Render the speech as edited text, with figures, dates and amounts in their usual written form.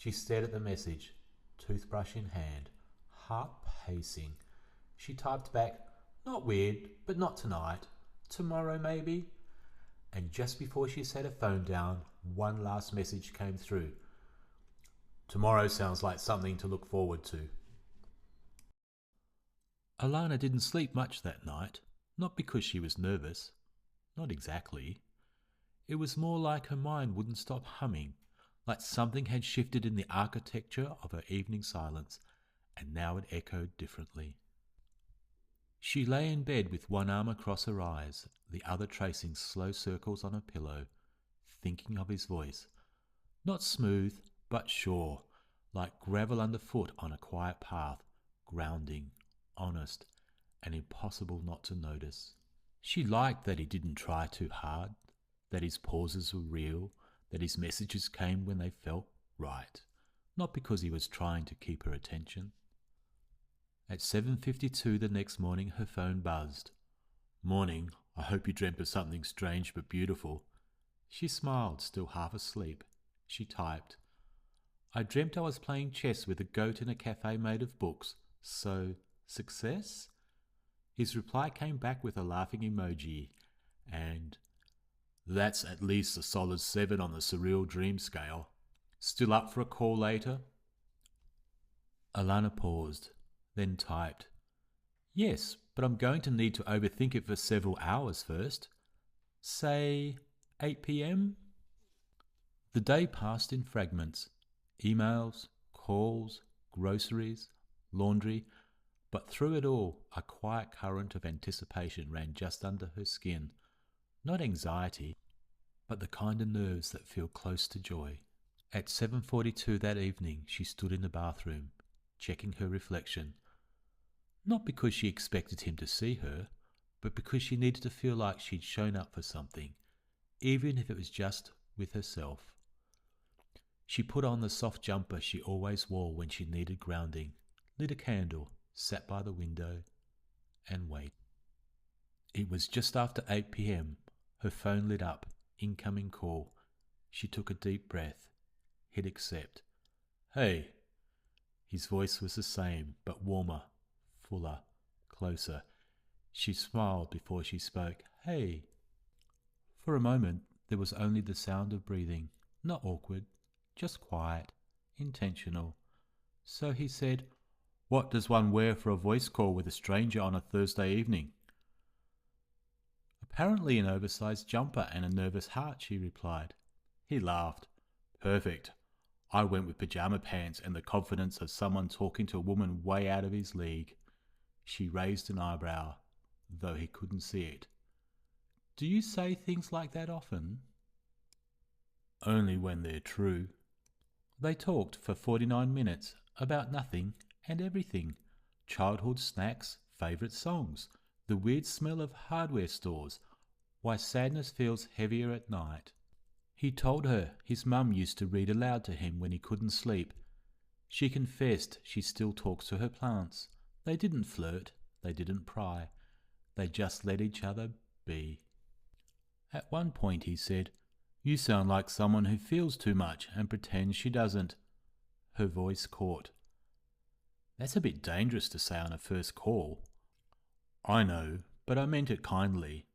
She stared at the message, toothbrush in hand, heart pacing. She typed back, "Not weird, but not tonight. Tomorrow maybe?" And just before she set her phone down, one last message came through. "Tomorrow sounds like something to look forward to." Alana didn't sleep much that night, not because she was nervous. Not exactly. It was more like her mind wouldn't stop humming, like something had shifted in the architecture of her evening silence, and now it echoed differently. She lay in bed with one arm across her eyes, the other tracing slow circles on her pillow, thinking of his voice. Not smooth, but sure, like gravel underfoot on a quiet path, grounding, honest, and impossible not to notice. She liked that he didn't try too hard, that his pauses were real, that his messages came when they felt right, not because he was trying to keep her attention. At 7:52 the next morning her phone buzzed. "Morning, I hope you dreamt of something strange but beautiful." She smiled, still half asleep. She typed, "I dreamt I was playing chess with a goat in a cafe made of books, so success?" His reply came back with a laughing emoji, and "That's at least a solid 7 on the surreal dream scale. Still up for a call later?" Alana paused, then typed, "Yes, but I'm going to need to overthink it for several hours first. Say 8 p.m? The day passed in fragments. Emails, calls, groceries, laundry, but through it all, a quiet current of anticipation ran just under her skin. Not anxiety, but the kind of nerves that feel close to joy. At 7:42 that evening, she stood in the bathroom, checking her reflection. Not because she expected him to see her, but because she needed to feel like she'd shown up for something, even if it was just with herself. She put on the soft jumper she always wore when she needed grounding, lit a candle, sat by the window, and waited. It was just after 8 p.m. Her phone lit up, incoming call. She took a deep breath, hit accept. "Hey." His voice was the same, but warmer, fuller, closer. She smiled before she spoke. "Hey." For a moment, there was only the sound of breathing, not awkward, just quiet, intentional. So he said, "What does one wear for a voice call with a stranger on a Thursday evening?" "Apparently an oversized jumper and a nervous heart," she replied. He laughed. "Perfect. I went with pajama pants and the confidence of someone talking to a woman way out of his league." She raised an eyebrow, though he couldn't see it. "Do you say things like that often?" "Only when they're true." They talked for 49 minutes about nothing and everything. Childhood snacks, favourite songs, the weird smell of hardware stores, why sadness feels heavier at night. He told her his mum used to read aloud to him when he couldn't sleep. She confessed she still talks to her plants. They didn't flirt, they didn't pry. They just let each other be. At one point he said, "You sound like someone who feels too much and pretends she doesn't." Her voice caught. "That's a bit dangerous to say on a first call." "I know, but I meant it kindly.